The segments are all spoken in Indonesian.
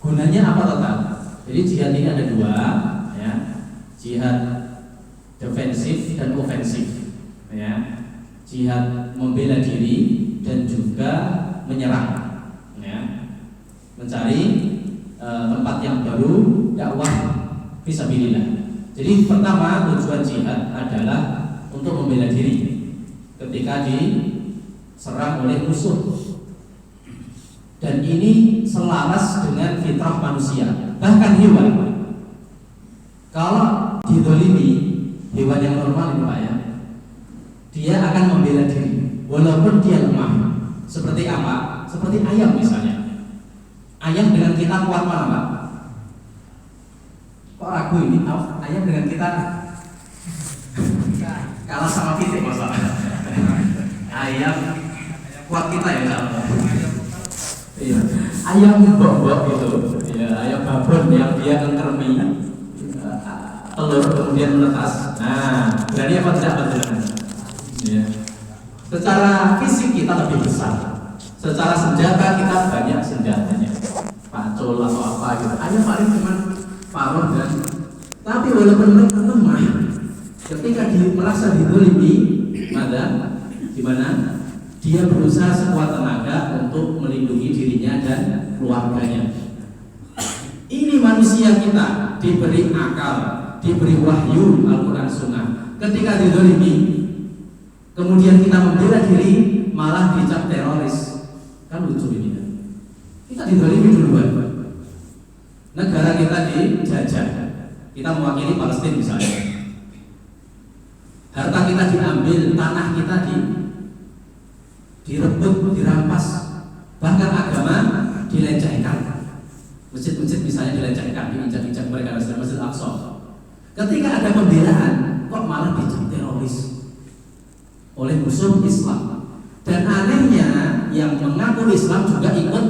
gunanya apa total? Jadi jihad ini ada dua, ya, jihad defensif dan ofensif, ya, jihad membela diri dan juga menyerang, ya, mencari tempat yang baru, dakwah fisabilillah. Jadi pertama tujuan jihad adalah untuk membela diri ketika diserang oleh musuh. Dan ini selaras dengan fitrah manusia, bahkan hewan. Kalau didolimi hewan yang normal ini Pak ya, dia akan membela diri walaupun dia lemah. Seperti apa? Seperti ayam misalnya. Ayam dengan kita kuat mana Pak? Kok ragu ini? Ayam dengan kita kalah sama pitik masa? Ayam kuat kita ya kalau. Iya. Ayam bobok gitu, ya, ayam babon yang dia ngeremi telur kemudian menetas. Nah, berani apa tidak Pak? Ya. Secara fisik kita lebih besar, secara senjata kita banyak senjatanya, pacul atau apa gitu. Ayam paling cuma paruh dan, tapi walaupun mereka lemah, ketika merasa didolimi, gimana? Dia berusaha sekuat tenaga untuk melindungi dirinya dan keluarganya. Ini manusia kita diberi akal, diberi wahyu Al-Quran Sunnah. Ketika didolimi, kemudian kita membela diri, malah dicap teroris. Kan lucu ini kan? Kita didolimi duluan. Negara kita dijajah, kita mewakili Palestina misalnya. Harta kita diambil, tanah kita direbut, dirampas, bahkan agama dilecehkan. Masjid-masjid misalnya dilecehkan, diinjak-injak mereka dalam Masjid Al-Aqsa. Ketika ada pembelaan, kok malah dicap teroris oleh musuh Islam. Dan anehnya, yang mengaku Islam juga ikut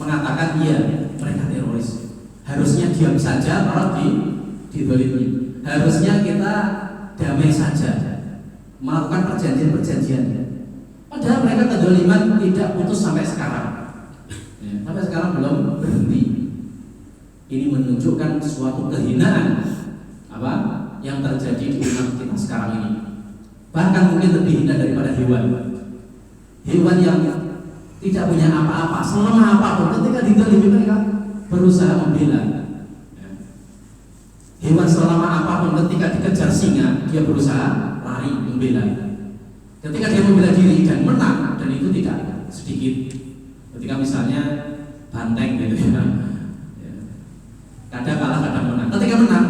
mengatakan iya, mereka teroris. Harusnya diam saja kalau didolimi. Harusnya kita damai saja, melakukan perjanjian-perjanjian. Padahal mereka kedoliman tidak putus sampai sekarang, ya, sampai sekarang belum berhenti. Ini menunjukkan suatu kehinaan apa yang terjadi di umat kita sekarang ini. Bahkan mungkin lebih hina daripada hewan. Hewan yang tidak punya apa-apa, selemah apapun, ketika didolimi mereka berusaha membela. Ya. Hewan selama apapun ketika dikejar singa, dia berusaha lari membela. Ketika dia membela diri dan menang, dan itu tidak sedikit. Ketika misalnya banteng gitu ya, kadang kalah kadang menang. Ketika menang,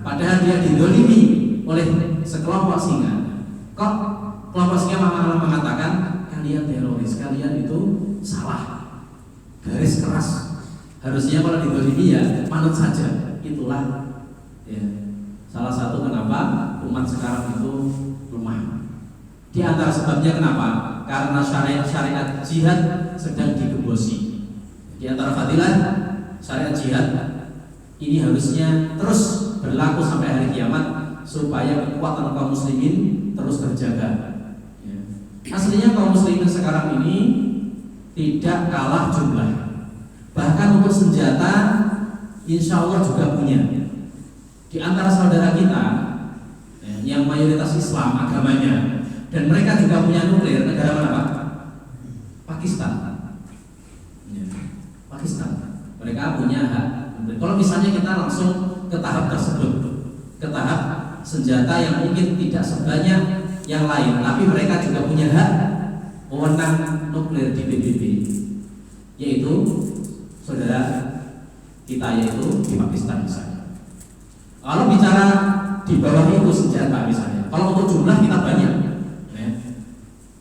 padahal dia didolimi oleh sekelompok singa, kok kelompok singa malah mengatakan kalian teroris, kalian itu salah, garis keras. Harusnya kalau didolimi ya manut saja. Itulah ya, salah satu kenapa umat sekarang itu lemah. Di antara sebabnya kenapa? Karena syariat jihad sedang digembosi. Di antara fadilah syariat jihad ini harusnya terus berlaku sampai hari kiamat supaya kekuatan kaum muslimin terus terjaga. Ya. Aslinya kaum muslimin sekarang ini tidak kalah jumlah. Bahkan untuk senjata, insya Allah juga punya. Di antara saudara kita ya, yang mayoritas Islam agamanya, dan mereka juga punya nuklir, negara mana Pak? Pakistan. Ya, Pakistan. Mereka punya hak. Kalau misalnya kita langsung ke tahap tersebut, ke tahap senjata yang mungkin tidak sebanyak yang lain, tapi mereka juga punya hak wewenang nuklir di PBB, yaitu saudara kita yaitu di Pakistan misalnya. Kalau bicara di bawah itu senjata misalnya, kalau untuk jumlah kita banyak.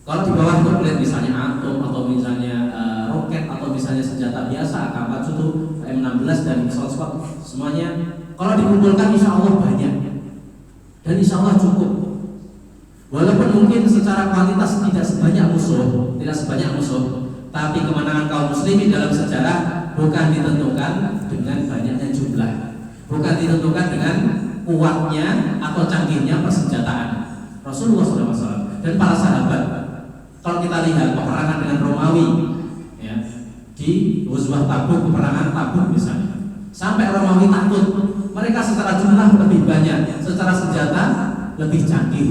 Kalau di bawah nuklir misalnya atom atau misalnya roket atau misalnya senjata biasa AK-47, M16 dan pesawat semuanya, kalau dikumpulkan insya Allah banyak dan insya Allah cukup. Walaupun mungkin secara kuantitas tidak sebanyak musuh, tapi kemenangan kaum muslimin dalam sejarah bukan ditentukan dengan banyaknya jumlah, bukan ditentukan dengan kuatnya atau canggihnya persenjataan. Rasulullah SAW dan para sahabat, kalau kita lihat peperangan dengan Romawi ya, di Ghazwah Tabuk, peperangan Tabuk misalnya, Sampai Romawi takut. Mereka secara jumlah lebih banyak, secara senjata lebih canggih,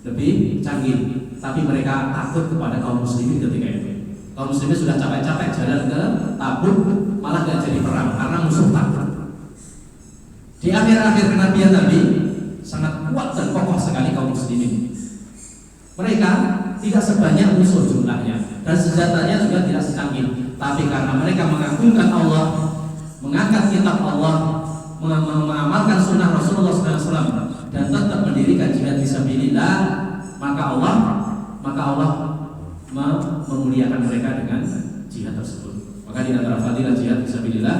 lebih canggih. Tapi mereka takut kepada kaum muslimin ketika itu. Kaum muslimin sudah capek-capek jalan ke Tabuk, malah gak jadi perang karena musuh takut. Di akhir-akhir kenabian Nabi sangat kuat dan kokoh sekali kaum muslimin. Mereka tidak sebanyak musuh jumlahnya dan senjatanya juga tidak secanggih. Tapi karena mereka mengagungkan Allah, mengangkat kitab Allah, mengamalkan sunnah Rasulullah SAW, dan tetap mendirikan jihad fisabilillah, maka Allah memuliakan mereka dengan jihad tersebut. Maka di antara fadilah jihad fisabilillah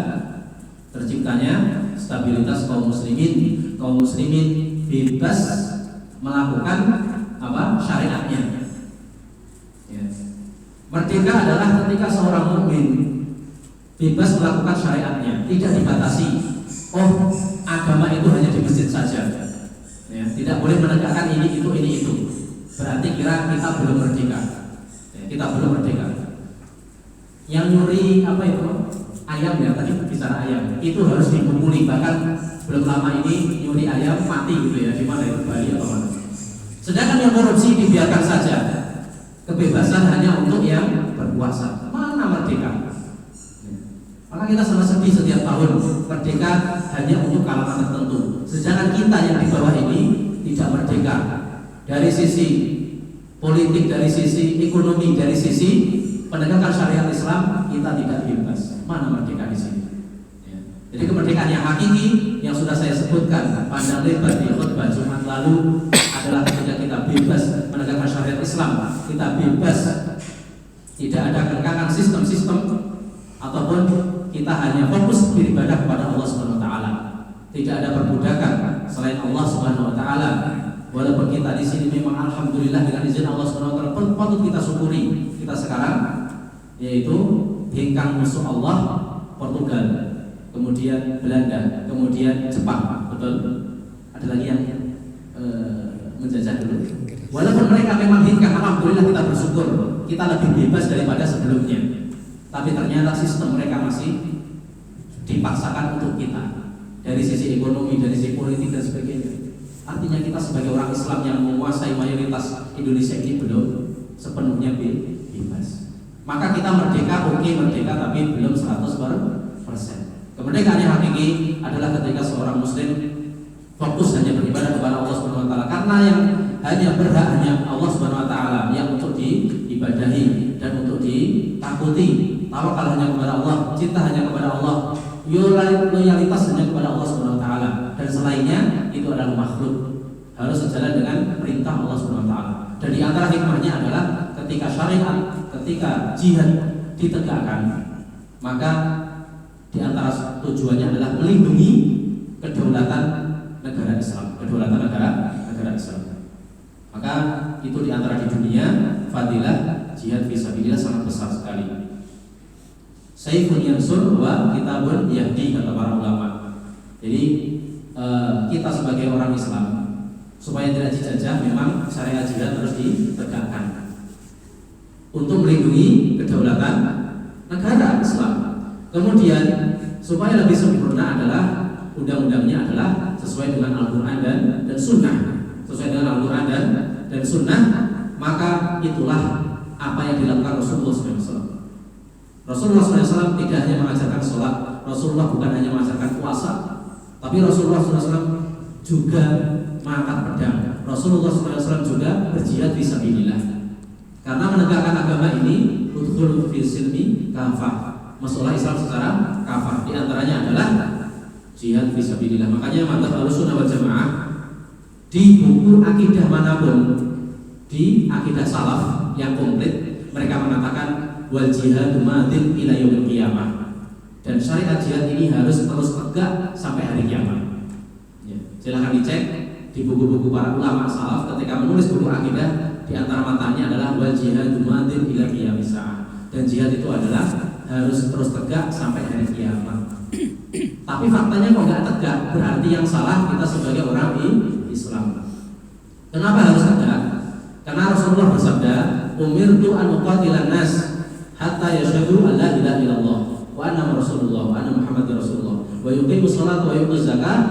terciptanya stabilitas kaum muslimin bebas melakukan syariatnya. Merdeka adalah ketika seorang mukmin bebas melakukan syariatnya, tidak dibatasi. Oh, agama itu hanya di masjid saja. Tidak boleh menegakkan ini itu. Berarti kira kita belum merdeka. Kita belum merdeka. Yang nyuri ayam ya, tadi bicara ayam, itu harus dipukuli. Bahkan belum lama ini nyuri ayam mati gitu ya, di mana itu, Bali atau mana. Sedangkan yang korupsi dibiarkan saja. Kebebasan hanya untuk yang berkuasa. Mana merdeka? Maka kita sama sedih setiap tahun merdeka hanya untuk kalangan tertentu. Sedangkan kita yang di bawah ini tidak merdeka. Dari sisi politik, dari sisi ekonomi, dari sisi penegakan syariat Islam, kita tidak bebas. Mana merdeka di sini? Jadi kemerdekaan yang hakiki yang sudah saya sebutkan panjang lebar di khutbah Jumat lalu adalah ketika kita bebas menegakkan syariat Islam, kita bebas, tidak ada kekangan sistem-sistem, ataupun kita hanya fokus beribadah kepada Allah Subhanahu wa taala. Tidak ada perbudakan selain Allah Subhanahu wa taala. Walaupun kita di sini memang alhamdulillah dengan izin Allah Subhanahu wa taala patut kita syukuri. Kita sekarang yaitu hengkang musuh Allah Portugal, kemudian Belanda, kemudian Jepang, betul? Ada lagi yang menjajah dulu. Walaupun mereka memang hingga, alhamdulillah kita bersyukur, kita lebih bebas daripada sebelumnya. Tapi ternyata sistem mereka masih dipaksakan untuk kita dari sisi ekonomi, dari sisi politik dan sebagainya. Artinya kita sebagai orang Islam yang menguasai mayoritas Indonesia ini belum sepenuhnya bebas. Maka kita merdeka, oke merdeka, tapi belum 100%. Kemerdekaan yang hakiki adalah ketika seorang muslim fokus hanya beribadah kepada Allah Subhanahu wa taala, karena yang hanya berhak hanya Allah Subhanahu wa taala yang untuk diibadahi dan untuk ditakuti. Tawakal hanya kepada Allah, cinta hanya kepada Allah, loyalitas hanya kepada Allah Subhanahu wa taala, dan selainnya itu adalah makhluk, harus sejalan dengan perintah Allah Subhanahu wa taala. Dan di antara hikmahnya adalah ketika syariat, ketika jihad ditegakkan, maka di antara tujuannya adalah melindungi kedaulatan negara Islam, kedaulatan negara Islam. Maka itu di antara di dunia fadilah jihad fisabilillah sangat besar sekali. Saifun yansur wa kitabun yahdi, kata para ulama. Jadi kita sebagai orang Islam supaya tidak dijajah, memang syariat jihad harus ditegakkan untuk melindungi kedaulatan negara Islam. Kemudian supaya lebih sempurna adalah undang-undangnya adalah sesuai dengan Al-Quran dan Sunnah, sesuai dengan Al-Quran dan Sunnah. Maka itulah apa yang dilakukan Rasulullah SAW. Rasulullah SAW tidak hanya mengajarkan sholat, Rasulullah bukan hanya mengajarkan puasa, tapi Rasulullah SAW juga mengangkat pedang. Rasulullah SAW juga berjihad fisabilillah. Karena menegakkan agama ini udkhulu fil silmi kafah, masuklah Islam secara kafah. Di antaranya adalah jihad fisabilillah. Makanya madzhab Ahlussunnah wal Jamaah di buku akidah manapun, di akidah salaf yang komplit, mereka mengatakan wal jihadu madin ila yaumil qiyamah. Dan syariat jihad ini harus terus tegak sampai hari kiamat. Ya, silahkan dicek di buku-buku para ulama salaf ketika menulis buku akidah, di antara matanya adalah wal jihadu madin ila qiyamis saah. Dan jihad itu adalah harus terus tegak sampai hari kiamat. Tapi faktanya kok nggak tegak, berarti yang salah kita sebagai orang Islam. Kenapa harus tegak? Karena Rasulullah bersabda, umirtu an uqatilan nas hatta yashhadu an la ilaha illallah wa anna Rasulullah wa anna Muhammadar Rasulullah wa yuqimus salata wa yu'tuz zakat.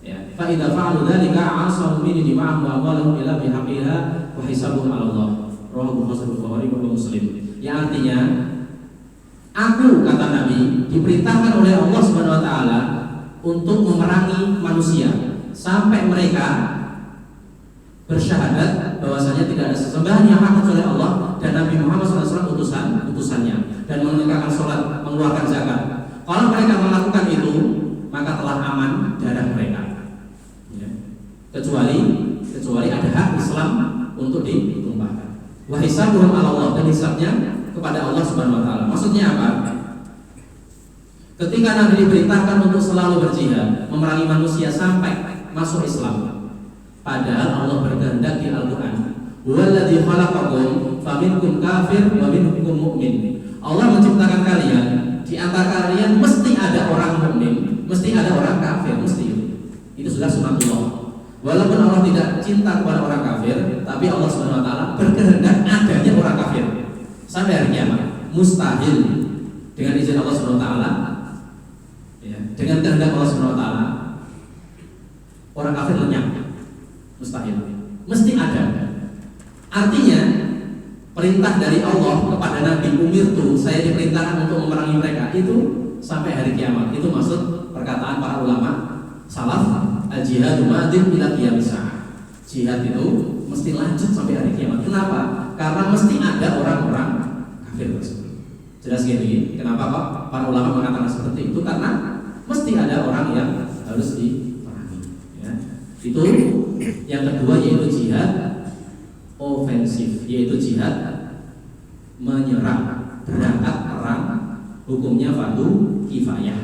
Ya, fa idza fa'alu dzalika 'asamu min dima'ahum wa amwalahum ila bihaqqiha wa hisabuhum 'ala Allah. Rawahu Bukhari wa Muslim. Yang artinya, aku, kata Nabi, diperintahkan oleh Allah Subhanahu wa taala untuk memerangi manusia sampai mereka bersyahadat bahwasanya tidak ada sesembahan yang hak kecuali Allah dan Nabi Muhammad SAW utusannya, dan menegakkan sholat, mengeluarkan zakat. Kalau mereka melakukan itu, maka telah aman darah mereka, ya. kecuali ada hak Islam untuk ditumpahkan. Wa hisabuhum 'ala Allah, dan hisabnya kepada Allah Subhanahu wa taala. Maksudnya apa? Ketika Nabi diperintahkan untuk selalu berjihad, memerangi manusia sampai masuk Islam. Padahal Allah berkehendak di Al-Qur'an, "Huwallazi khalaqakum faminkum kafir wa minkum mu'min." Allah menciptakan kalian, di antara kalian mesti ada orang mukmin, mesti ada orang kafir, mesti itu. Itu sudah sunatullah. Walaupun Allah tidak cinta kepada orang kafir, tapi Allah Subhanahu wa taala berkehendak adanya orang kafir. Sampai hari kiamat mustahil dengan izin Allah Subhanahu wa taala, ya, dengan kehendak Allah Subhanahu wa taala orang kafir lenyap. Mustahil, mesti ada. Artinya perintah dari Allah kepada Nabi, umirtu, saya diperintahkan untuk memerangi mereka, itu sampai hari kiamat. Itu maksud perkataan para ulama salaf, al-jihadu madin ila qiyamis saah. Jihad itu mesti lanjut sampai hari kiamat. Kenapa? Karena mesti ada orang-orang kafir tersebut. Jelas gini, kenapa kok para ulama mengatakan seperti itu? Karena mesti ada orang yang harus diperangi, ya. Itu yang kedua, yaitu jihad ofensif, yaitu jihad menyerang, berangkat perang, hukumnya fardu kifayah.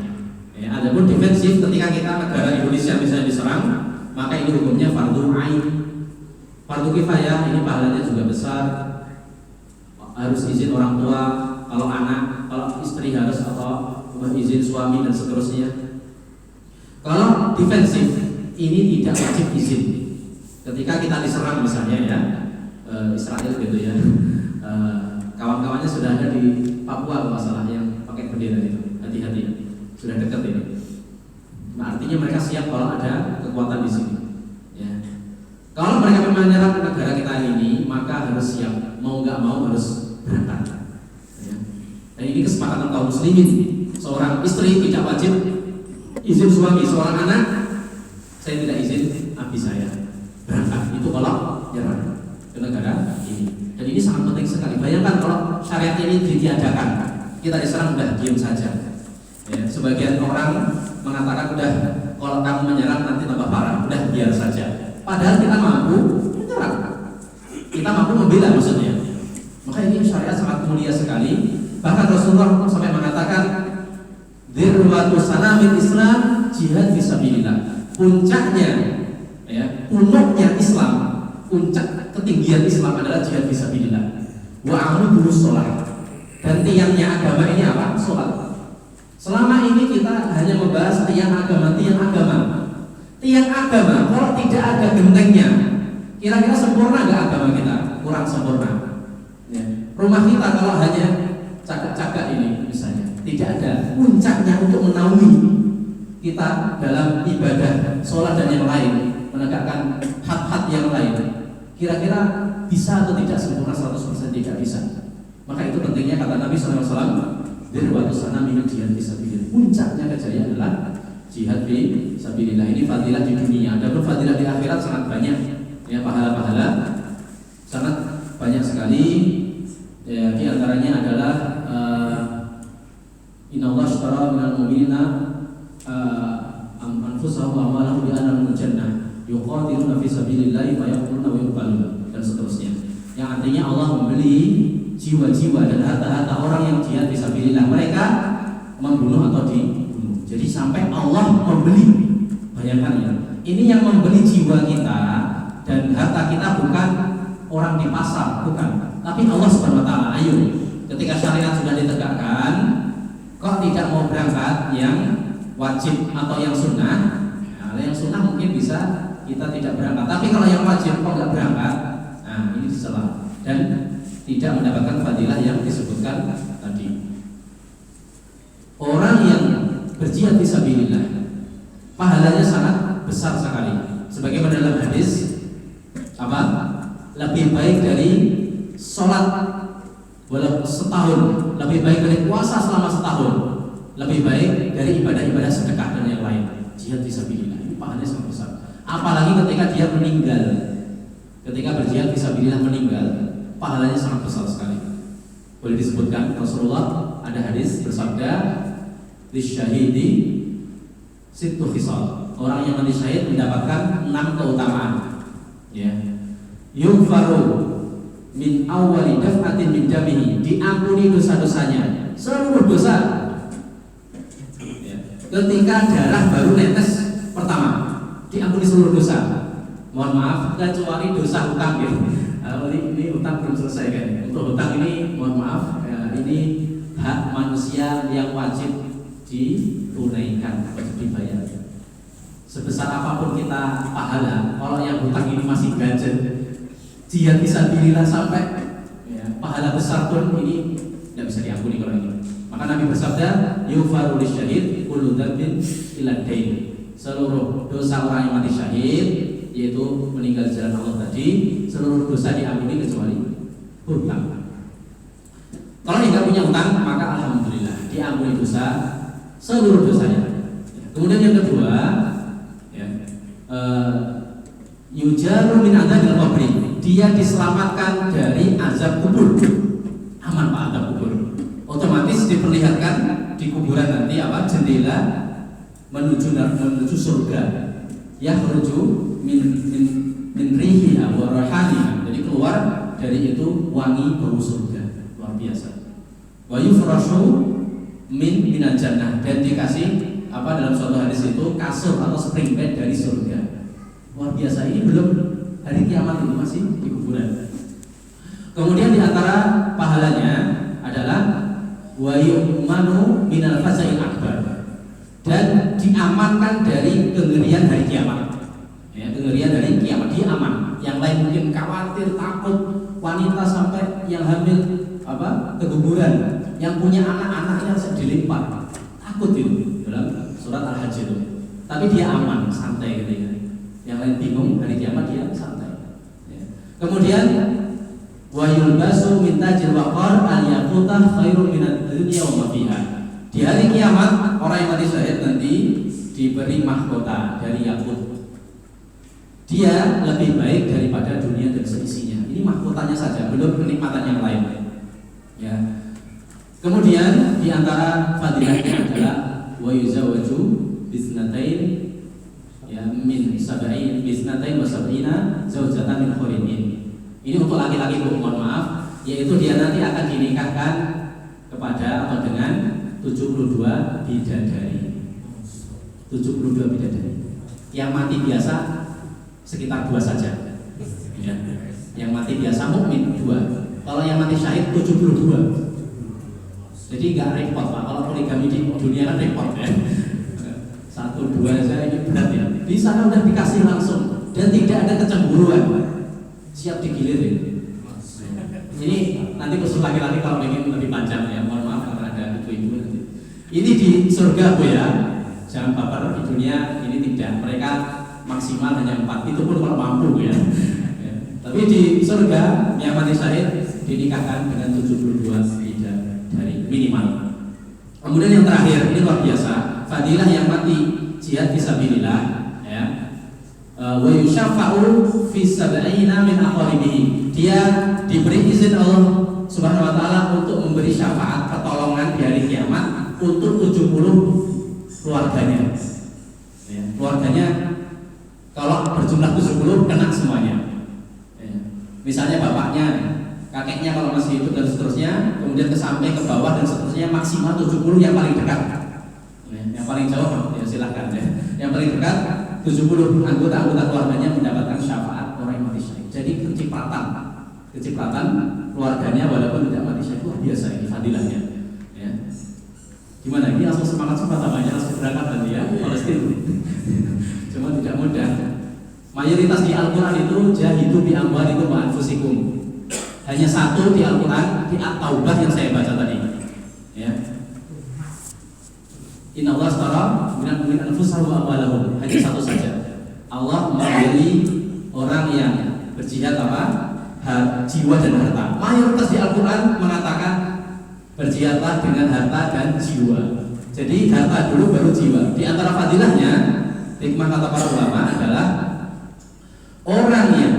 Ya, adapun defensif, ketika kita negara Indonesia misalnya diserang, maka ini hukumnya fardu ain. Fardu kifayah ini pahalanya juga besar, harus izin orang tua, kalau anak, kalau istri harus, atau izin suami dan seterusnya. Kalau defensif ini tidak wajib izin. Ketika kita diserang misalnya, ya, Israel gitu ya, kawan-kawannya sudah ada di Papua masalah yang pakai bendera itu, hati-hati, sudah dekat ini. Nah, artinya mereka siap kalau ada kekuatan di sini, ya. Kalau mereka menyerang negara kita ini, maka harus siap, mau nggak mau harus berangkat, ya. Dan ini kesepakatan kaum muslimin. Seorang istri tidak wajib izin suami, seorang anak, saya tidak izin abi saya berangkat, itu kalau nyerang ke negara ini. Dan ini sangat penting sekali. Bayangkan kalau syariat ini ditiadakan, kita diserang udah diam saja, ya. Sebagian orang mengatakan udah, kalau kamu menyerang nanti tambah parah, udah biar saja. Padahal kita mampu menyerang, kita mampu membela maksudnya. Maka ini syariat sangat mulia sekali. Bahkan Rasulullah sampai mengatakan, dirwatu sanamil Islam jihad fisabilillah. Puncaknya, ya, punuknya Islam, puncak ketinggian Islam adalah jihad fisabilillah. Wa amudu sholat. Dan tiangnya agama ini apa? Sholat. Selama ini kita hanya membahas tiang agama. Tiang agama kalau tidak ada gentengnya, kira-kira sempurna nggak agama kita? Kurang sempurna, ya. Rumah kita kalau hanya cagak-cagak ini misalnya, tidak ada puncaknya untuk menaungi kita dalam ibadah, sholat dan yang lain, menegakkan hak-hak yang lain, kira-kira bisa atau tidak sempurna 100%? Tidak bisa. Maka itu pentingnya kata Nabi SAW, dirwatu sanamil jihad fisabilillah. Puncaknya kejayaan adalah jihad fisabilillah. Ini fadilah di dunia, adapun fadilah di akhirat sangat banyak, ya, pahala-pahala sangat banyak sekali, ya. Di antaranya adalah innallaha ashtara minal mu'minina anfusahum wa amwalahum bi anna lahumul jannah yuqatiluna fi sabilillah fa yaqtuluna wa yuqtalun, dan seterusnya. Yang artinya Allah membeli jiwa-jiwa dan harta-harta orang yang jihad fisabilillah. Mereka membunuh atau dibunuh. Jadi sampai Allah membeli. Bayangkan ya. Ini yang membeli jiwa kita dan harta kita bukan orang di pasar, bukan. Tapi Allah Subhanahu wa taala. Ayo, ketika syariat sudah ditegakkan, kok tidak mau berangkat yang wajib atau yang sunnah? Nah, yang sunnah mungkin bisa kita tidak berangkat. Tapi kalau yang wajib kok nggak berangkat, nah ini dicela dan tidak mendapatkan fadilah yang disebutkan tadi. Orang berjihad fisabilillah pahalanya sangat besar sekali. Sebagaimana dalam hadis apa? Lebih baik dari sholat walau setahun, lebih baik dari puasa selama setahun, lebih baik dari ibadah-ibadah sedekah dan yang lain. Jihad fisabilillah ini pahalanya sangat besar. Apalagi ketika dia meninggal, ketika berjihad fisabilillah meninggal, pahalanya sangat besar sekali. Boleh disebutkan Rasulullah ada hadis bersabda, lisyahidi sittu khisal. Orang yang mati syahid mendapatkan 6 keutamaan. Ya. Yughfaru min awwali daf'atin min damihi, diampuni dosa-dosanya, seluruh dosa. Ya. Ketika darah baru netes pertama, diampuni seluruh dosa. Mohon maaf, kecuali dosa hutang ya. Ini hutang belum selesai kan. Untuk hutang ini mohon maaf, ini hak manusia yang wajib ditunaikan, wajib dibayar. Sebesar apapun kita pahala, kalau yang hutang ini masih ganjil, jihad fisabilillah sampai ya, pahala besar pun ini tidak bisa diampuni kalau ini. Maka Nabi bersabda, yughfaru lisyahid kullu dzambin illa dain. Seluruh dosa orang yang mati syahid, yaitu meninggal di jalan Allah tadi, seluruh dosa diampuni kecuali hutang. Kalau tidak punya hutang, maka alhamdulillah diampuni dosa, seluruh dosanya. Kemudian yang kedua, yujaru min adzabil qabri, dia diselamatkan dari azab kubur. Aman Pak azab kubur. Otomatis diperlihatkan di kuburan nanti apa? Jendela menuju surga. Yakhruju min rihiha wa rahaniha. Jadi keluar dari itu wangi bau surga. Luar biasa. Wa yufrashu min minal jannah, dan dikasih apa dalam suatu hadis itu kasur atau spring bed dari surga. Luar biasa, ini belum hari kiamat, ini masih di kuburan. Kemudian di antara pahalanya adalah wa yu'manu minal fazail akbar, dan diamankan dari kengerian hari kiamat. Ya, kengerian hari kiamat dia aman. Yang lain mungkin khawatir, takut, wanita sampai yang hamil apa keguguran, yang punya anak-anaknya dilempar, takut itu dalam surat Al-Hajj itu. Tapi dia aman, santai ketika. Yang lain bingung hari kiamat, dia santai. Ya. Kemudian wa yulbasu min tajil waqar al-yaqutah khairun minad dunya wa ma fiha. Di hari kiamat orang yang mati syahid nanti diberi mahkota dari yakut. Dia lebih baik daripada dunia dan seisinya. Ini mahkotanya saja, belum kenikmatan yang lain. Ya. Kemudian di antara fadilahnya adalah wa yuzawwaju bisnatain ya min sab'in bisnatain wa sab'ina zawjatan min khurinin. Ini untuk laki-laki Bu, mohon maaf, yaitu dia nanti akan dinikahkan kepada atau dengan 72 bidadari. 72 bidadari. Yang mati biasa sekitar 2 saja. Ya. Yang mati biasa mukmin 2. Kalau yang mati syahid 72. Jadi nggak repot Pak. Kalau poligami di dunia kan repot ya. 1, 2 saja ini berat ya. Di sana udah dikasih langsung dan tidak ada kecemburuan. Siap digilir ya. Ini nanti khusus laki-laki kalau ingin lebih panjang ya. Mohon maaf karena ada ibu-ibu nanti. Ini di surga Bu ya. Jangan baper, di dunia ini tidak. Mereka maksimal hanya 4. Itu pun kalau mampu ya. Tapi di surga yang mati syahid dinikahkan dengan 72 bidadari minimal. Kemudian yang terakhir, ini luar biasa, fadilah yang mati jihad fisabilillah ya. Wa yusyafa'u fi sab'ina min aqaribihi. Dia diberi izin Allah Subhanahu wa taala untuk memberi syafaat pertolongan di hari kiamat untuk 70 keluarganya. Ya, keluarganya kalau berjumlah 70 kena semuanya. Ya. Misalnya bapaknya, kakeknya kalau masih hidup dan seterusnya, kemudian ke sampai ke bawah dan seterusnya, maksimal 70 yang paling dekat. Ya, yang paling jauh ya silahkan ya. Yang paling dekat 70 anggota keluarganya mendapatkan syafaat orang yang mati syahid. Jadi kecipratan keluarganya walaupun tidak mati syahid, luar biasa ini fadilahnya. Ya. Gimana ini langsung semangat tamanya langsung berangkat nanti ya Palestina. Cuma tidak mudah. Mayoritas di Al-Quran itu jahidu bi amwalikum wa anfusikum. Hanya satu di Al-Quran di At-Taubah yang saya baca tadi. Ya. Inna Allah astara minal mu'minina anfusahum wa amwalahum. Hanya satu saja. Allah membeli orang yang berjihad jiwa dan harta. Mayoritas di Al-Quran mengatakan berjihadlah dengan harta dan jiwa. Jadi harta dulu baru jiwa. Di antara fadilahnya, hikmah kata para ulama adalah orang yang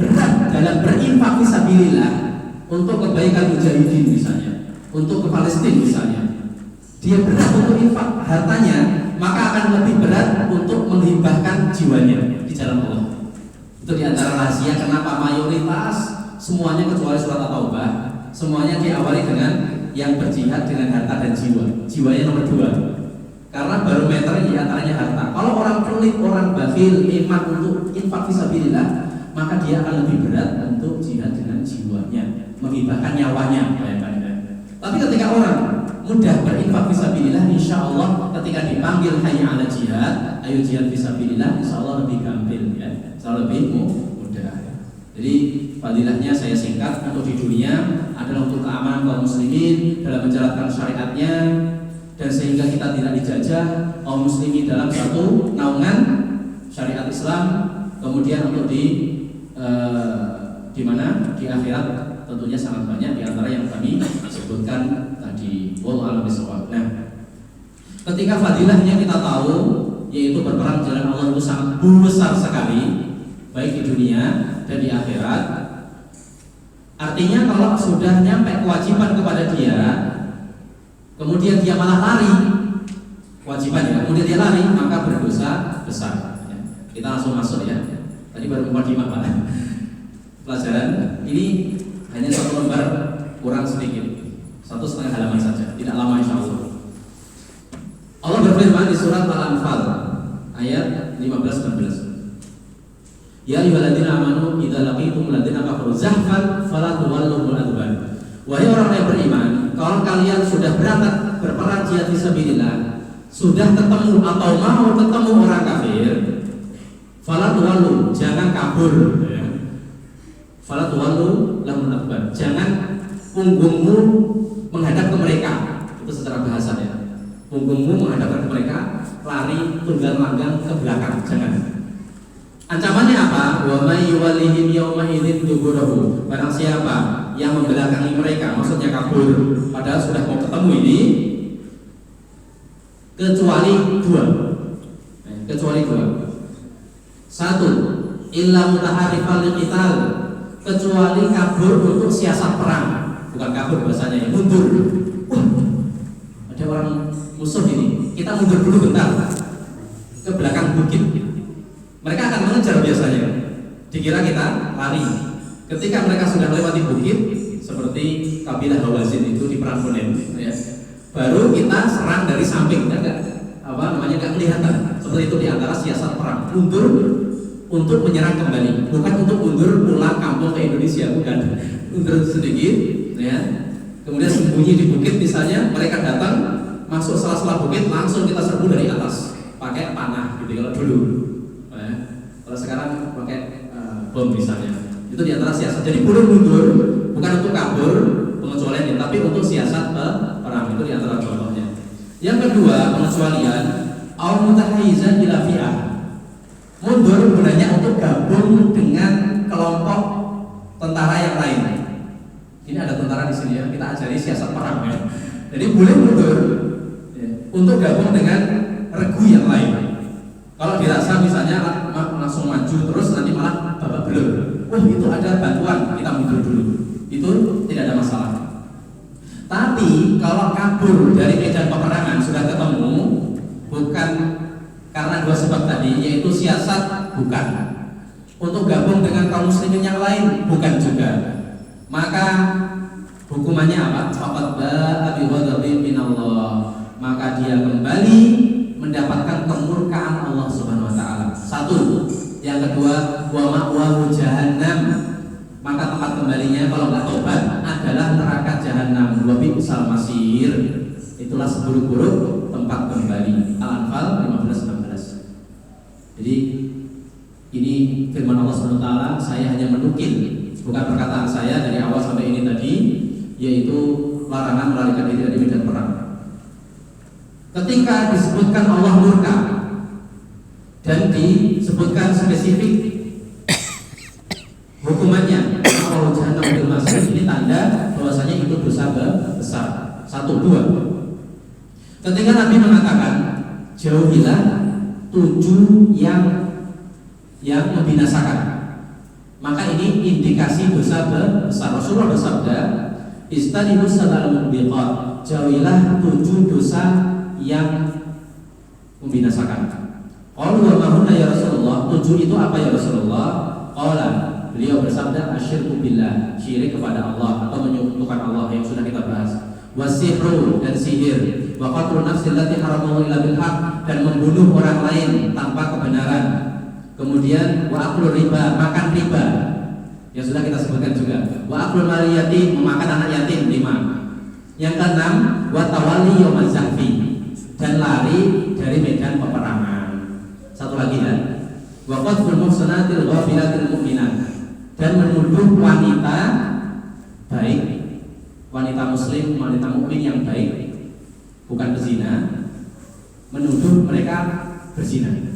berat dalam berinfak fisabilillah untuk kebaikan mujahidin misalnya, untuk ke Palestina misalnya, dia berat untuk infak hartanya, maka akan lebih berat untuk menghibahkan jiwanya di jalan Allah. Itu di antara rahasia kenapa mayoritas semuanya kecuali surat At-Taubah semuanya diawali dengan yang berjihad dengan harta dan jiwa. Jiwanya nomor 2. Karena barometer di antaranya harta. Kalau orang pelit, orang bakhil, iman untuk infak fisabilillah, maka dia akan lebih berat untuk jihad dengan jiwanya, menghibahkan nyawanya. Tapi ketika orang mudah berinfak fisabilillah, insya Allah ketika dipanggil hayya 'ala jihad, ayo jihad fisabilillah, insya Allah lebih gampil ya, insya Allah lebih mudah. Jadi fadilahnya saya singkat, untuk di dunia adalah untuk keamanan kaum muslimin dalam menjalankan syariatnya, dan sehingga kita tidak dijajah kaum muslimin dalam satu naungan syariat Islam. Kemudian untuk di mana di akhirat tentunya sangat banyak di antara yang kami sebutkan tadi. Wallahu a'lam bishawab. Nah, ketika fadilahnya kita tahu, yaitu berperang di jalan Allah itu sangat besar sekali, baik di dunia dan di akhirat. Artinya kalau sudah nyampe kewajiban kepada dia, kemudian dia malah lari kewajibannya, kemudian dia lari, maka berdosa besar. Kita langsung masuk ya. Tadi baru mukadimah Pak. Pelajaran ini hanya 1 lembar kurang sedikit, 1,5 halaman saja, tidak lama insya Allah. Allah berfirman di surat Al-Anfal ayat 15-16. Ya ayyuhalladzina amanu idza laqitum ladzina kafaru zahfan fala tuwalluhum adbar. Wahai orang yang beriman, kalau kalian sudah berangkat berperang jihad fisabilillah, sudah ketemu atau mau ketemu orang kafir, fala tuwallu, jangan kabur. Fala tuwallu lahum adbar. Jangan punggungmu menghadap ke mereka. Itu secara bahasa ya. Punggungmu menghadap ke mereka, lari tunggang langgang ke belakang, jangan. Ancamannya apa? Wa may yuwallihim yawma idzin duburahu. Barang siapa yang membelakangi mereka, maksudnya kabur, padahal sudah mau ketemu ini, kecuali 2. Kecuali 2. 1, illa mutaharrifal liqital, kecuali kabur untuk siasat perang. Bukan kabur bahasanya ya, mundur. Ada orang musuh ini, kita mundur dulu bentar ke belakang bukit. Mereka akan mengejar biasanya, dikira kita lari. Ketika mereka sudah melewati bukit, seperti kabilah Hawazin itu di perang Hunain, ya, baru kita serang dari samping, enggak kelihatan. Seperti itu diantara siasat perang, mundur untuk menyerang kembali, bukan untuk mundur pulang kampung ke Indonesia, bukan. Mundur sedikit, ya. Kemudian sembunyi di bukit misalnya, mereka datang masuk sela-sela bukit, langsung kita serbu dari atas pakai panah gitu kalau dulu. Kalau sekarang pakai bom misalnya, itu diantara siasat. Jadi boleh mundur, bukan untuk kabur pengecualian, tapi untuk siasat perang. Itu diantara contohnya. Yang kedua, pengecualian au mutahayyizan ila fi'ah. Mundur gunanya untuk gabung dengan kelompok tentara yang lain. Ini ada tentara di sini ya, kita ajari siasat perang ya. Jadi boleh mundur ya, untuk gabung dengan regu yang lain. Kalau dirasa misalnya langsung maju terus nanti malah babak belur. Itu ada bantuan, kita mundur dulu. Itu tidak ada masalah. Tapi kalau kabur dari medan peperangan sudah ketemu, bukan karena 2 sebab tadi, yaitu siasat, bukan. Untuk gabung dengan kaum muslimin yang lain, bukan juga. Maka hukumannya apa? Faqad ba'a bi ghadabin minallah. Maka dia kembali mendapatkan kemurkaan Allah Subhanahu wa taala. 1. Yang kedua, wa ma'wahu jahannam. Maka tempat kembalinya kalau nggak tobat adalah neraka jahanam. Wa bi'sal masir. Itulah seburuk-buruk tempat kembali. Al-Anfal 15-16. Jadi ini firman Allah Subhanahu wa taala, saya hanya menukil, bukan perkataan saya dari awal sampai ini tadi, yaitu larangan melarikan diri dari medan perang. ketika disebutkan Allah murka dan disebutkan spesifik hukumannya, kalau jahannam bil masjid, ini tanda bahwasanya itu dosa besar. 1, 2. Ketika Nabi mengatakan jauhilah 7 yang membinasakan, maka ini indikasi dosa besar. Rasulullah bersabda, "Istanibus sab'al mubiqat." Jauhilah 7 dosa yang membinasakan. Qalu wa ma hunna ya Rasulullah? 7 itu apa ya Rasulullah? Qala, beliau bersabda, asyirku billah, syirik kepada Allah atau menyekutukan Allah yang sudah kita bahas. Wasihru, dan sihir. Wa qatlun nafsil lati haramallahu illa bil haq, dan membunuh orang lain tanpa kebenaran. Kemudian wa aklu riba, makan riba yang sudah kita sebutkan juga. Wa aklu mali yatim, memakan anak yatim. 5. Yang ke-6, wa tawalli yaumaz zahfi, dan lari dari medan peperangan. Satu lagi ya, wa qadful muhsanatil ghafilatil mu'minat, dan menuduh wanita baik, wanita muslim, wanita mukmin yang baik, bukan berzina, menuduh mereka berzina.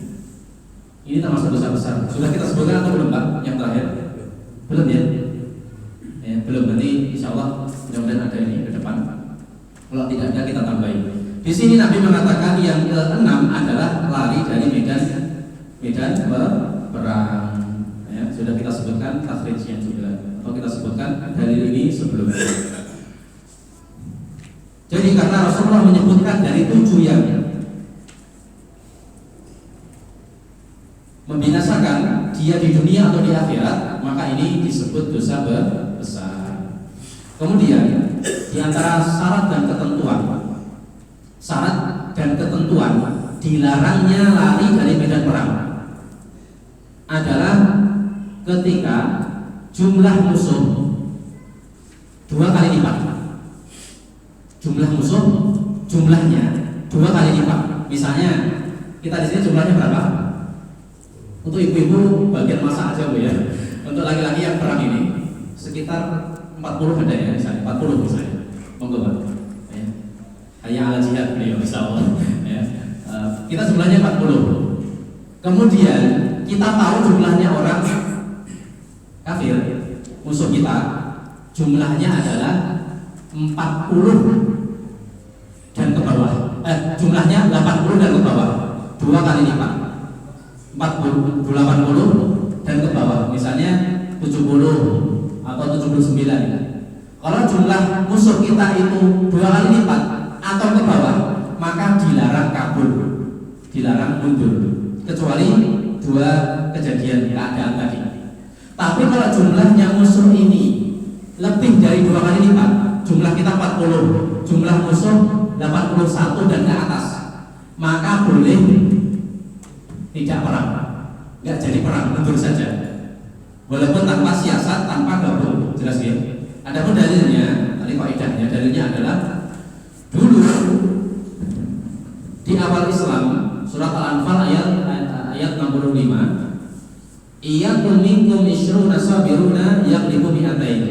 Ini termasuk dosa besar. Sudah kita sebutkan atau belum Pak? Yang terakhir? Belum ya? Belum. Nanti insya Allah mudah-mudahan ada ini ke depan. Kalau tidak ada kita tambahin. Di sini Nabi mengatakan yang ke-6 adalah lari dari medan perang. Ya, sudah kita sebutkan takhrijnya juga. Atau kita sebutkan dalil ini sebelumnya. Jadi karena Rasulullah menyebutkan dari 7 yang membinasakan dia di dunia atau di akhirat, maka ini disebut dosa besar. Kemudian di antara syarat dan ketentuan dilarangnya lari dari medan perang adalah ketika jumlah musuh 2 kali lipat. Jumlah musuh jumlahnya 2 kali lipat. Misalnya kita di sini jumlahnya berapa? Untuk ibu-ibu bagian masak aja Bu ya. Untuk laki-laki yang perang ini sekitar 40 ada ya, misalnya 40 misalnya. Monggo Pak. Ya. Hanya ala jihad beliau insyaallah. Ya. Kita jumlahnya 40. Kemudian kita tahu jumlahnya orang kafir, musuh kita jumlahnya adalah 40 dan ke bawah. Jumlahnya 80 dan ke bawah. 2 kali lipat. 80 dan ke bawah. Misalnya 70 atau 79. Kalau jumlah musuh kita itu 2 kali lipat atau ke bawah, maka dilarang kabur, dilarang mundur, kecuali 2 kejadian keadaan tadi. Tapi kalau jumlahnya musuh ini lebih dari 2 kali lipat, jumlah kita 40, jumlah musuh 81 dan ke atas, maka boleh tidak perang, nggak jadi perang, mundur saja, walaupun tanpa siasat, tanpa gabung. Jelas ya? Adapun dalilnya, tadi kaidahnya, dalilnya adalah dulu di awal Islam, surat Al-Anfal ayat 65, iyyakum minkum isyruna sabiruna yaghlibu mi'atain.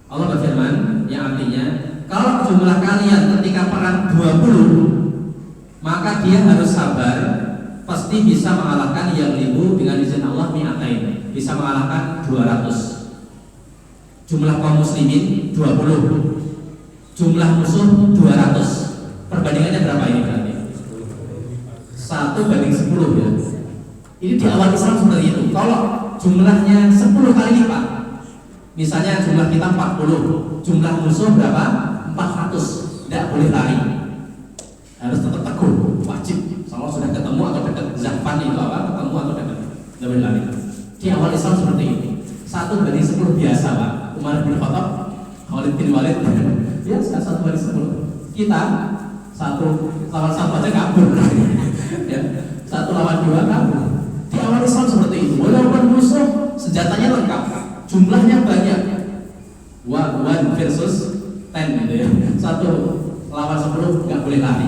Allah berfirman yang artinya, kalau jumlah kalian ketika perang 20, maka dia harus sabar, pasti bisa mengalahkan yaghlibu dengan izin Allah mi'atain, bisa mengalahkan 200. Jumlah kaum muslimin 20, jumlah musuh 200. Perbandingannya berapa ini berarti? 1:10 ya. Ini di awal Islam seperti itu. Kalau jumlahnya 10 kali lipat, misalnya jumlah kita 40, jumlah musuh berapa? 400. Tidak boleh lari, harus tetap teguh, wajib. Kalau sudah ketemu atau dekat, zahfan itu apa? Ketemu atau dekat, tidak boleh lari. Di awal Islam seperti ini. 1:10 biasa Pak. Umar bin Khattab, Khalid bin Walid, biasa 1:10. Kita 1 lawan 1 aja kabur. Ya, 1 lawan 2 kabur. Di awal Islam seperti itu. Walaupun musuh senjatanya lengkap, jumlahnya banyak, 1 versus 10 gitu ya. 1 lawan 10 nggak boleh lari.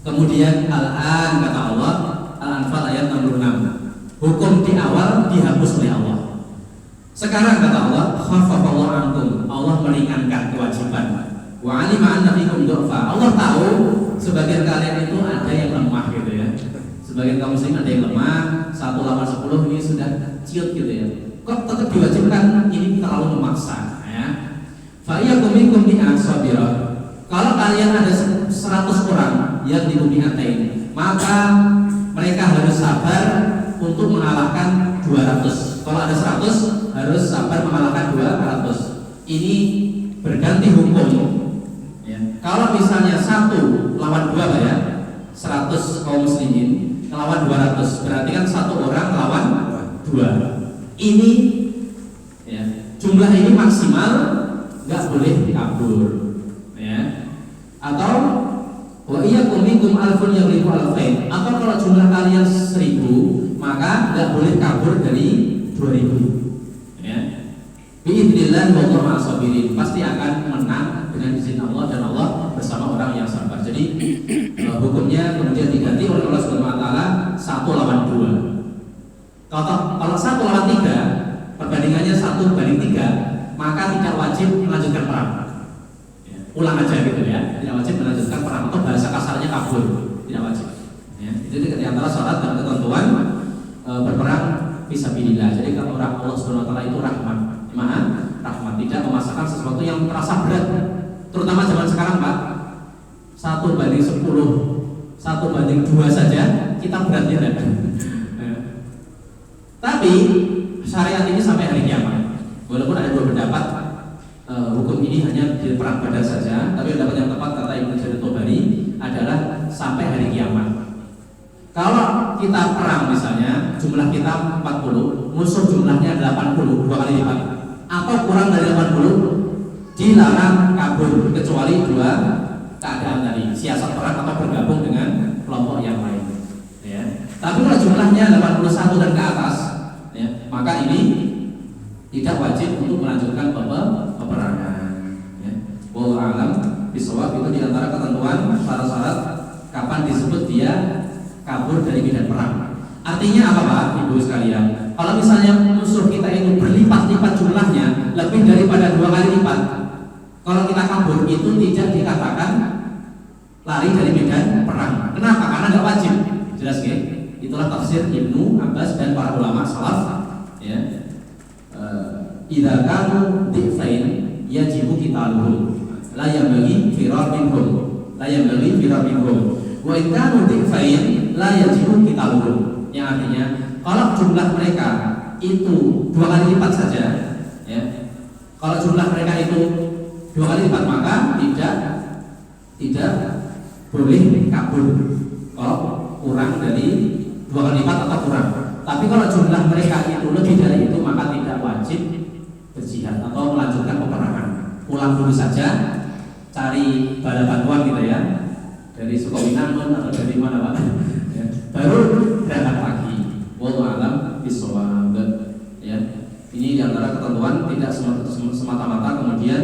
Kemudian Al-An kata Allah, Al-Anfal ayat 66. Hukum di awal dihapus oleh Allah. Sekarang kata Allah, khaffafallahu ankum, Allah meringankan kewajiban. Wa alima anna fikum du'fa. Allah tahu sebagian kalian itu ada yang lemah gitu ya. Sebagian kaum muslimin ada yang lemah, 1 lawan 10 ini sudah ciut gitu ya. Kok tetap diwajibkan? Ini terlalu memaksa ya. Fa iyyakum minkum mi'at sabira. Kalau kalian ada 100 orang yang di bumi ini, maka mereka harus sabar untuk mengalahkan 200. Kalau ada 100 harus sabar mengalahkan 200. Ini berganti hukum ya. Kalau misalnya 1 lawan 2 Pak ya, 100 kaum muslimin lawan 200, berarti kan 1 orang lawan 2. Ini ya, jumlah ini maksimal, nggak boleh kabur ya. Atau wa iyyakum minkum alfun yaghlibu alfain. Atau kalau jumlah kalian 1000, maka nggak boleh kabur dari 2000 ya. Biidznillah wallahu ma'as-sabirin. Pasti akan menang dengan izin Allah, dan Allah bersama orang yang sabar. Jadi hukumnya kemudian diganti oleh Allah Subhanahu wa taala 1 lawan 2. Kalau 1 lawan 3, perbandingannya 1:3, maka tidak wajib melanjutkan perang. Ya, ulang aja gitu ya. Tidak wajib melanjutkan perang, atau bahasa kasarnya kabur, tidak wajib. Ya, itu di antara syarat dan ketentuan berperang fisabilillah. Jadi kalau orang Allah Subhanahu wa taala itu rahmat, rahmat, tidak memaksakan sesuatu yang terasa berat. Terutama zaman sekarang Pak, 1:10, 1:2 saja kita beratnya ada. Tapi syariat ini sampai hari kiamat. Walaupun ada 2 pendapat, hukum ini hanya di perang Badar saja, tapi pendapat yang tepat kata Ibnu Jarir Tabari adalah sampai hari kiamat. Kalau kita perang misalnya, jumlah kita 40, musuh jumlahnya 80, 2 kali lipat, atau kurang dari 80, dilarang kabur kecuali 2 keadaan tadi, siasat perang atau bergabung dengan kelompok yang lain ya. Tapi kalau jumlahnya 81 dan ke atas ya, maka ini tidak wajib untuk melanjutkan peperangan ya. Wallahu a'lam bishawab. Itu di antara ketentuan syarat-syarat kapan disebut dia kabur dari medan perang. Artinya apa Pak, Ibu sekalian? Kalau misalnya musuh kita itu berlipat-lipat jumlahnya, lebih daripada 2 kali lipat, kalau kita kabur itu tidak dikatakan lari dari medan perang. Kenapa? Karena nggak wajib. Jelas ya? Itulah tafsir Ibnu Abbas dan para ulama salaf ya. Idza kanu difain yajibu qitaluhum la yanbaghi firar minhum, la yanbaghi firar minhum. Wa in kanu difain la yajibu qitaluhum. Yang artinya kalau jumlah mereka itu 2 kali lipat saja ya. Kalau jumlah mereka itu 2 kali lipat, maka tidak boleh kabur kalau kurang dari 2 kali lipat atau kurang. Tapi kalau jumlah mereka itu lebih dari itu, maka tidak wajib berjihad atau melanjutkan peperangan. Pulang dulu saja, cari bala bantuan gitu ya, dari Sukawinangun atau dari mana Pak ya, baru berangkat lagi. Wallahu a'lam bishawab ya. Ini diantara ketentuan, tidak semata-mata kemudian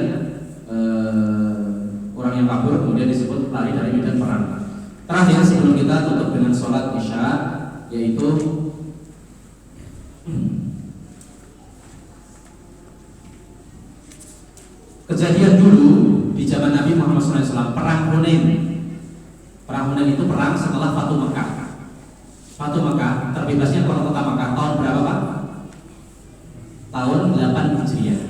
orang yang kabur kemudian disebut lari dari medan perang. Terakhir sebelum kita tutup dengan sholat isya, yaitu kejadian dulu di zaman Nabi Muhammad SAW, perang Hunain. Perang Hunain itu perang setelah Fatu Mekah. Fatu Mekah, terbebasnya kota Mekah tahun berapa Pak? Tahun 8 Hijriah.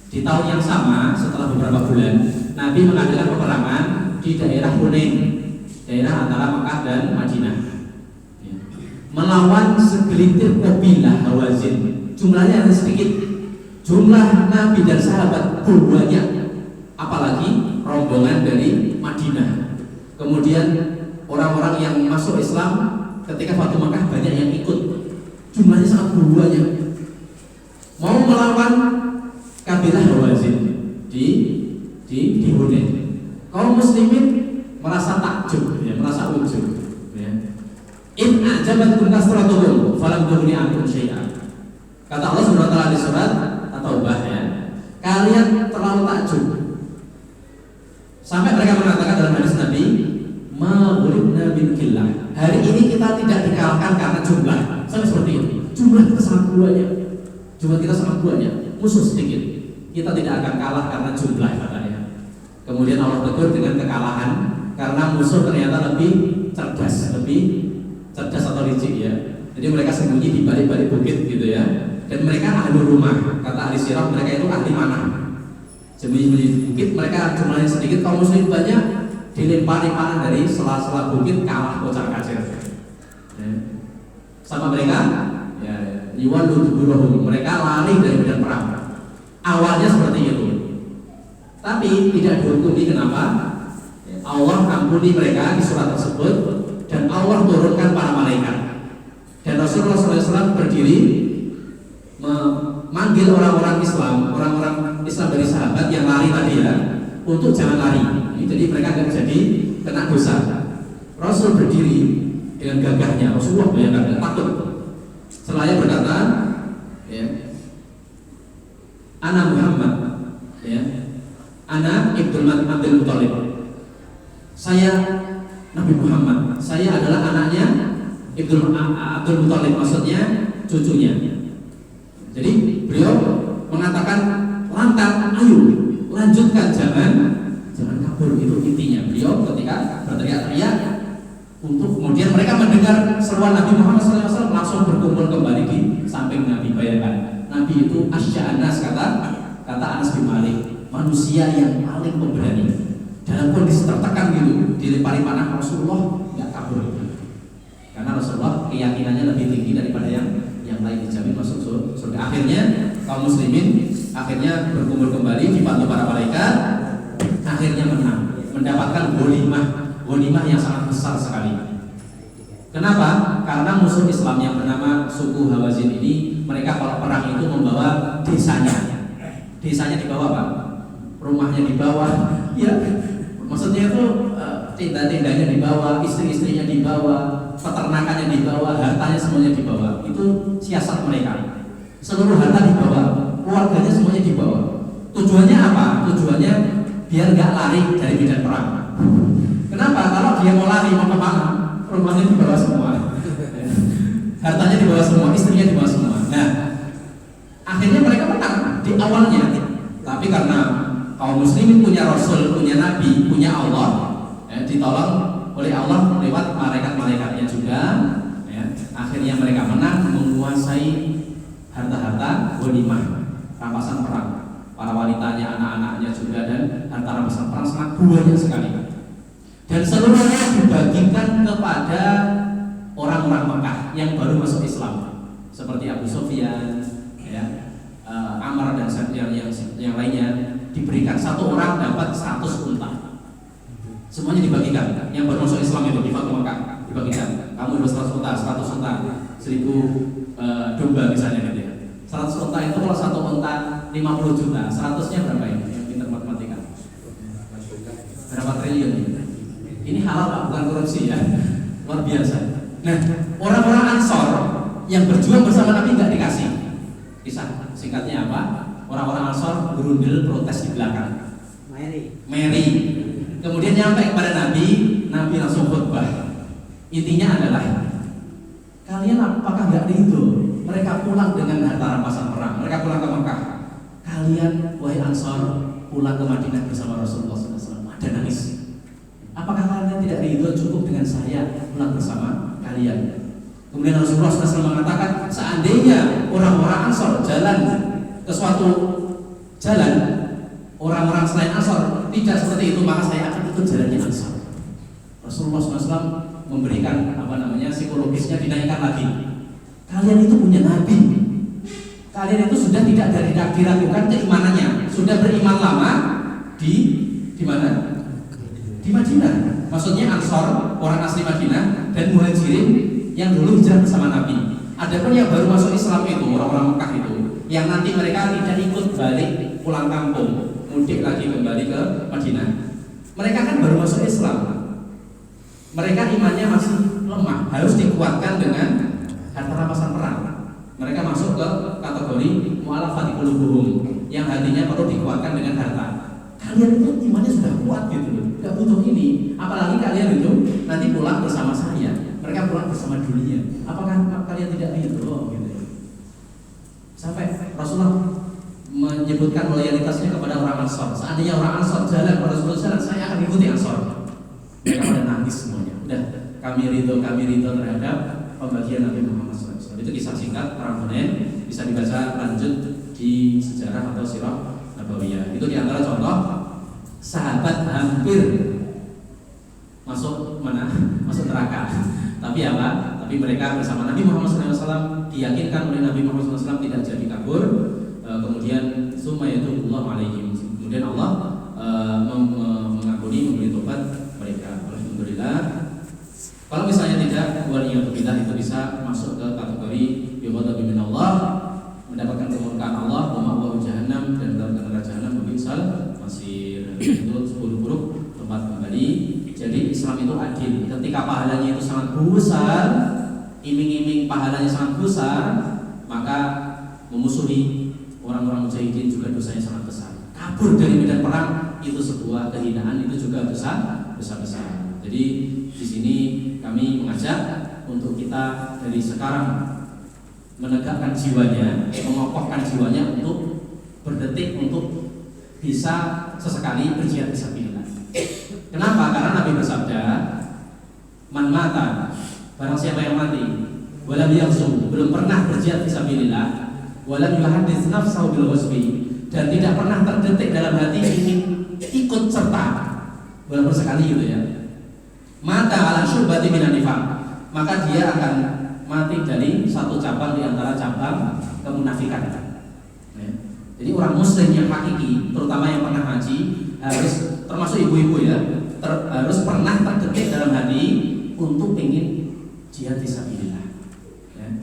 Di tahun yang sama, setelah beberapa bulan, Nabi mengadakan peperangan di daerah Hunain, daerah antara Mekah dan Madinah, melawan segelintir kabilah Hawazin. Jumlahnya hanya sedikit, jumlah Nabi dan sahabat banyak, apalagi rombongan dari Madinah. Kemudian orang-orang yang masuk Islam ketika Fatu Mekah banyak yang ikut, jumlahnya sangat banyak. Mau melawan kabilah Hawazin di Hunain. Kaum muslimin merasa takjub ya, merasa ujub ya. In ajabatkum kasratuhum falam tughni ankum syai'an. Kata Allah Subhanahu wa taala di surat At-Taubah ya, kalian terlalu takjub sampai mereka mengatakan dalam hadis Nabi, maghribna bin killah. Hari ini kita tidak dikalahkan karena jumlah. Sampai seperti itu. Jumlah kita sangat banyak. Jumlah kita sangat banyak, musuh sedikit. Kita tidak akan kalah karena jumlah katanya. Kemudian Allah tegur dengan kekalahan karena musuh ternyata lebih cerdas atau licik ya. Jadi mereka sembunyi di balik-balik bukit gitu ya. Dan mereka ahli rumah, kata ahli sirah mereka itu ahli manah. Sembunyi-sembunyi di bukit, mereka jumlahnya sedikit, kaum muslim banyak, dilempari panah dari sela-sela bukit, kalah kocar kacir. Ya. Sama mereka, ya, mereka lari dari medan perang. Awalnya seperti itu, tapi tidak dihukumi. Kenapa? Allah ampuni mereka di surat tersebut, dan Allah turunkan para malaikat. Dan Rasulullah SAW berdiri memanggil orang-orang Islam dari sahabat yang lari tadi ya, untuk jangan lari. Jadi mereka tidak jadi kena dosa. Rasul berdiri dengan gagahnya. Rasulullah bayangkan takut. Seraya berkata, ya, Ana Muhammad, ya, Ana Abdul Muthalib. Saya Nabi Muhammad. Saya adalah anaknya Abdul Muthalib, maksudnya cucunya. Jadi beliau mengatakan lantang, ayo lanjutkan, jangan kabur. Itu intinya. Beliau ketika berteriak-teriak untuk kemudian mereka mendengar seruan Nabi Muhammad SAW, langsung berkumpul kembali di samping Nabi. Bayangkan, Nabi itu asya'anas, kata Anas bin Malik, manusia yang paling pemberani. Dalam kondisi tertekan gitu, dilempari panah, Rasulullah nggak kabur. Karena Rasulullah keyakinannya lebih tinggi daripada yang lain, dijamin masuk surga. Akhirnya kaum muslimin akhirnya berkumpul kembali, dibantu para malaikat, akhirnya menang, mendapatkan ghanimah yang sangat besar sekali. Kenapa? Karena musuh Islam yang bernama suku Hawazin ini, mereka kalau perang itu membawa desanya dibawa Pak, rumahnya dibawa, ya maksudnya itu tenda-tendanya dibawa, istri-istrinya dibawa, peternakannya dibawa, hartanya semuanya dibawa. Itu siasat mereka. Seluruh harta dibawa, keluarganya semuanya dibawa. Tujuannya apa? Tujuannya biar nggak lari dari medan perang. Kenapa? Kalau dia mau lari, mau kemana, rumahnya dibawa semua, hartanya dibawa semua, istrinya dibawa semua. Nah, akhirnya mereka menang di awalnya. Tapi karena kaum muslimin punya Rasul, punya Nabi, punya Allah, ditolong oleh Allah lewat malaikat-malaikatnya juga, ya. Akhirnya mereka menang, menguasai harta-harta ghanimah, rampasan perang. Para wanitanya, anak-anaknya juga, dan harta rampasan perang sangat banyak sekali. Dan seluruhnya dibagikan kepada orang-orang Mekah yang baru masuk Islam, seperti Abu Sufyan, ya, Ammar dan yang lainnya. Diberikan satu orang dapat 100 unta. Semuanya dibagikan. Yang baru masuk Islam itu di Fatu Mekah dibagikan. Kamu 200 unta, 100 unta, 1000 domba misalnya gitu ya. 100 unta itu kalau satu unta 50 juta, 100-nya berapa ini? Yang pintar matematika. Berapa triliun ini? Ini halal Pak, bukan korupsi ya. Luar biasa. Nah, orang-orang Ansor yang berjuang bersama Nabi nggak dikasih. Kisah singkatnya apa? Orang-orang Ansor berundel protes di belakang. Mary. Kemudian nyampe kepada Nabi langsung khutbah. Intinya adalah, kalian apakah nggak ridho mereka pulang dengan harta rampasan perang? Mereka pulang ke Mekah. Kalian, wahai Ansor, pulang ke Madinah bersama Rasulullah SAW. Ada nangis. Apakah kalian tidak ridho cukup dengan saya pulang bersama kalian? Kemudian Rasulullah SAW mengatakan, seandainya orang-orang Ansor jalan ke suatu jalan, orang-orang selain Ansor tidak seperti itu, maka saya akan ikut jalannya Ansor. Rasulullah SAW memberikan psikologisnya dinaikkan lagi. Kalian itu punya Nabi, kalian itu sudah tidak diragukan keimanannya, sudah beriman lama di mana? Di Madinah. Maksudnya Ansor, orang asli Madinah, dan Muhajirin yang dulu hijrah bersama Nabi. Adapun yang baru masuk Islam itu orang-orang Mekah itu, yang nanti mereka tidak ikut balik pulang kampung, mudik lagi kembali ke Madinah. Mereka kan baru masuk Islam. Mereka imannya masih lemah, harus dikuatkan dengan harta rampasan perang. Mereka masuk ke kategori mu'allafati qulubuhum, yang hatinya perlu dikuatkan dengan harta. Kalian itu imannya sudah kuat gitu loh, nggak butuh ini. Apalagi kalian itu nanti pulang bersama saya, mereka pulang bersama dunia. Apakah kalian tidak ridho gitu? Sampai Rasulullah menyebutkan memberikan loyalitasnya kepada orang Ansor. Seandainya orang Ansor jalan pada Rasulullah jalan, saya akan ikuti Ansor. Mereka pada nangis semuanya. Udah, kami ridho terhadap pembagian Nabi Muhammad SAW. Itu kisah singkat perang Hunain, bisa dibaca lanjut di sejarah atau sirah Nabawiyah. Itu diantara contoh sahabat hampir masuk mana? Masuk neraka. Tapi apa? Tapi mereka bersama Nabi Muhammad SAW diyakinkan oleh Nabi Muhammad SAW tidak jadi kabur. Kemudian summa yatubullahu alaihim. Kemudian Allah mengampuni, memberi tobat mereka. Alhamdulillah. Kalau misalnya tidak, waliyatubillah, itu bisa masuk ke kategori yughadabi minallah, mendapatkan kemurkaan Allah, wa ma'wahu jahannam, dan dalam neraka jahannam bi'sal masir. Itu seburuk-buruk tempat kembali. Jadi Islam itu adil. Ketika pahalanya itu sangat besar, iming-iming pahalanya sangat besar, maka memusuhi orang-orang mujahidin juga dosanya sangat besar. Kabur dari medan perang itu sebuah kehinaan, itu juga besar. Jadi di sini kami mengajak untuk kita dari sekarang menegakkan jiwanya, mengokohkan jiwanya untuk berdetik untuk bisa sesekali berjihad fisabilillah. Kenapa? Karena Nabi bersabda, man mata, barang siapa yang mati, walam yaghzu, belum pernah berjihad fisabilillah, walam yuhaddits nafsahu bil ghazwi, dan tidak pernah terdetik dalam hati ingin ikut serta, walaupun sekali gitu ya. Mata ala syubhati minan nifaq, maka dia akan mati dari satu cabang di antara cabang kemunafikan. Ya. Jadi orang muslim yang hakiki, terutama yang pernah haji, harus termasuk ibu-ibu ya, harus pernah terdetik dalam hati untuk ingin jihad fisabilillah. Ya.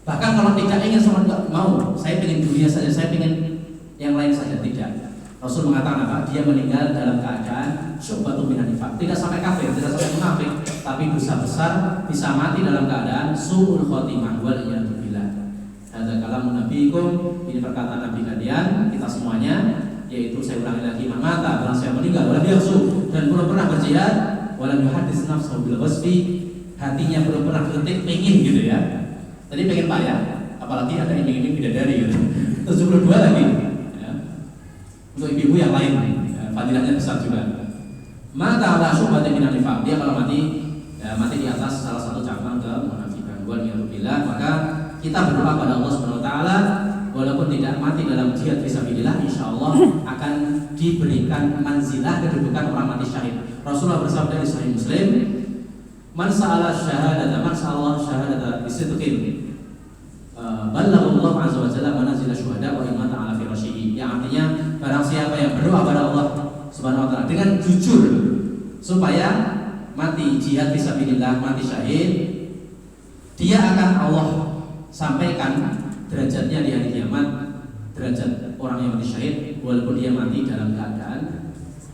Bahkan kalau tidak ingin sama enggak mau, saya ingin dunia saja, saya ingin yang lain saja, tidak. Rasul mengatakan apa? Dia meninggal dalam keadaan syu'batun minan nifaq, tidak sampai kafir, tidak sampai munafik, tapi dosa besar, bisa mati dalam keadaan su'ul khotimah wal iyadu billah. Hadza kalamun nabiyikum, ini perkataan nabi kalian, kita semuanya, yaitu saya ulangi lagi, man mata, barang saya meninggal, walam yaghzu, dan belum pernah berjihad, walam yuhaddits nafsahu bil ghazwi, hatinya belum pernah berdetik pengen gitu ya. Tadi pengen Pak ya, apalagi ada iming-iming bidadari gitu. 72 lagi. Ya. Untuk ibu-ibu yang lain, ya, fadilahnya besar juga. Mata ala syubhati minan nifaq, dia kalau mati ya, mati di atas salah satu cabang kemunafikan. Waliyatubillah, maka kita berdoa pada Allah Subhanahu wa taala, walaupun tidak mati dalam jihad fisabilillah, insyaallah akan diberikan manzilah, kedudukan orang mati syahid. Rasulullah bersabda di Sahih Muslim, man sa'ala syahadata, man sa'ala syahadata bisidqin, balaghallahu azza wa jalla manazil syuhada wa imata ala firasyihi. Yang artinya barang siapa yang berdoa pada Allah Subhanahu wa taala dengan jujur supaya mati jihad fisabilillah, mati syahid, dia akan Allah sampaikan derajatnya di hari kiamat, derajat orang yang mati syahid walaupun dia mati dalam keadaan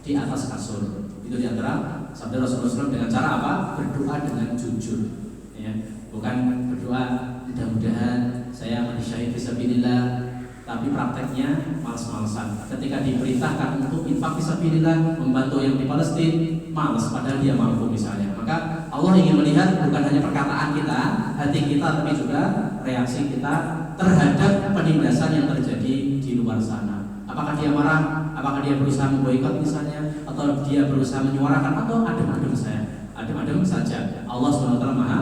di atas kasur. Itu di antara sabda Rasulullah SAW dengan cara apa? Berdoa dengan jujur, ya. Bukan berdoa mudah-mudahan saya mati syahid fisabilillah, tapi prakteknya malas-malasan. Ketika diperintahkan untuk infak fisabilillah, membantu yang di Palestina, malas padahal dia mampu misalnya. Maka Allah ingin melihat bukan hanya perkataan kita, hati kita, tapi juga reaksi kita terhadap penindasan yang terjadi di luar sana. Apakah dia marah? Apakah dia berusaha memboikot misalnya, atau dia berusaha menyuarakan, atau adem-adem saja. Allah SWT Maha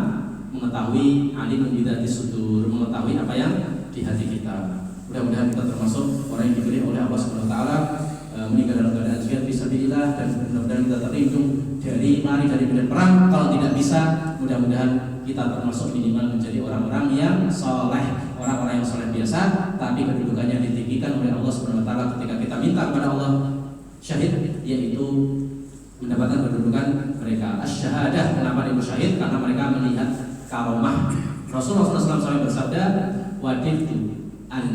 mengetahui, alim bidzati sudur, mengetahui apa yang di hati kita. Mudah-mudahan kita termasuk orang yang dipilih oleh Allah SWT meninggal dalam keadaan jihad fisabilillah, dan mudah-mudahan kita terlindung dari lari dari medan perang. Kalau tidak bisa, mudah-mudahan kita termasuk minimal menjadi orang-orang yang soleh, orang-orang yang soleh biasa, tapi kedudukannya ditinggikan oleh Allah SWT ketika kita minta kepada Allah syahid, yaitu mendapatkan kedudukan mereka asy-syahadah. Kenapa itu syahid? Karena mereka melihat karomah. Rasulullah SAW bersabda, wadidtu an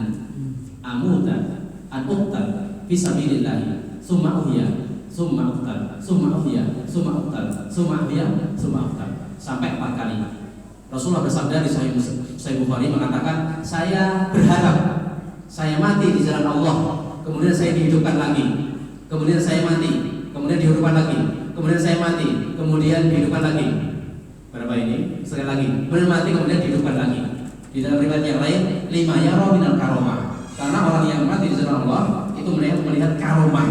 amuta an uqtal fisabilillah, summa uhya, summa uqtal, summa uhya, summa uqtal, summa uhya, summa uqtal, sampai 4 kali. Rasulullah bersabda di Sahih Bukhari mengatakan, saya berharap saya mati di jalan Allah, kemudian saya dihidupkan lagi, kemudian saya mati, kemudian dihidupkan lagi, kemudian saya mati, kemudian dihidupkan lagi. Berapa ini? Sekali lagi. Kemudian mati, kemudian dihidupkan lagi. Di dalam riwayat yang lain, 5 yara minal karomah. Karena orang yang mati di jalan Allah itu melihat karomah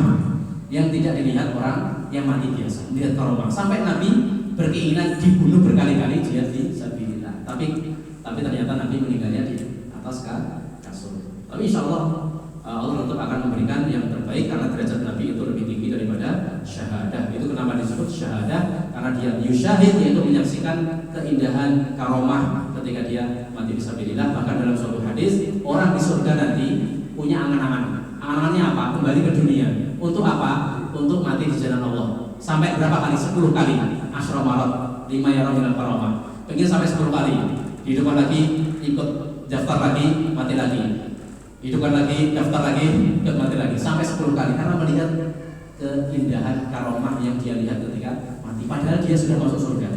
yang tidak dilihat orang yang mati biasa. Melihat karomah sampai Nabi berkeinginan dibunuh berkali-kali jihad fi sabilillah. Tapi ternyata Nabi meninggalnya di atas kasur. Tapi insya Allah Allah tetap akan memberikan yang terbaik karena derajat Nabi itu lebih tinggi daripada syahadah. Itu kenapa disebut syahadah, karena dia yusyahid, yaitu menyaksikan keindahan karomah ketika dia mati fisabilillah. Bahkan dalam suatu hadis, orang di surga nanti punya angan-angan. Angan-angannya apa? Kembali ke dunia. Untuk apa? Untuk mati di jalan Allah. Sampai berapa kali? 10 kali. Asyra marat, 5 ya minal karomah. Pengen sampai 10 kali. Hidupkan lagi, ikut daftar lagi, mati lagi. Hidupkan lagi, daftar lagi, ikut mati lagi. Sampai 10 kali karena melihat keindahan karomah yang dia lihat ketika mati. Padahal dia sudah masuk surga,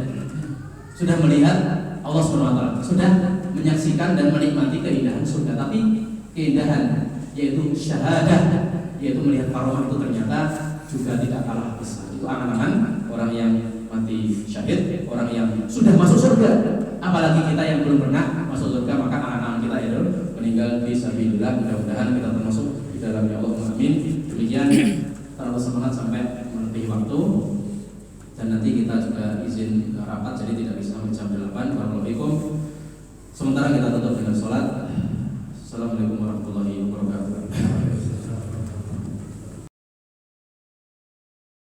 sudah melihat Allah SWT, sudah menyaksikan dan menikmati keindahan surga. Tapi keindahan yaitu syahadah, yaitu melihat karomah itu ternyata juga tidak kalah besar. Itu angan-angan orang yang mati syahid, orang yang sudah masuk surga. Apalagi kita yang belum pernah masuk surga, maka angan-angan kita itu meninggal fi sabilillah. Mudah-mudahan kita termasuk di dalamnya. Allahumma amin. Demikian, terlalu semangat sampai melebihi waktu, dan nanti kita juga izin rapat, jadi tidak bisa sampai jam 8. Warahmatullahi. Sementara kita tutup dengan sholat. Assalamualaikum warahmatullahi wabarakatuh.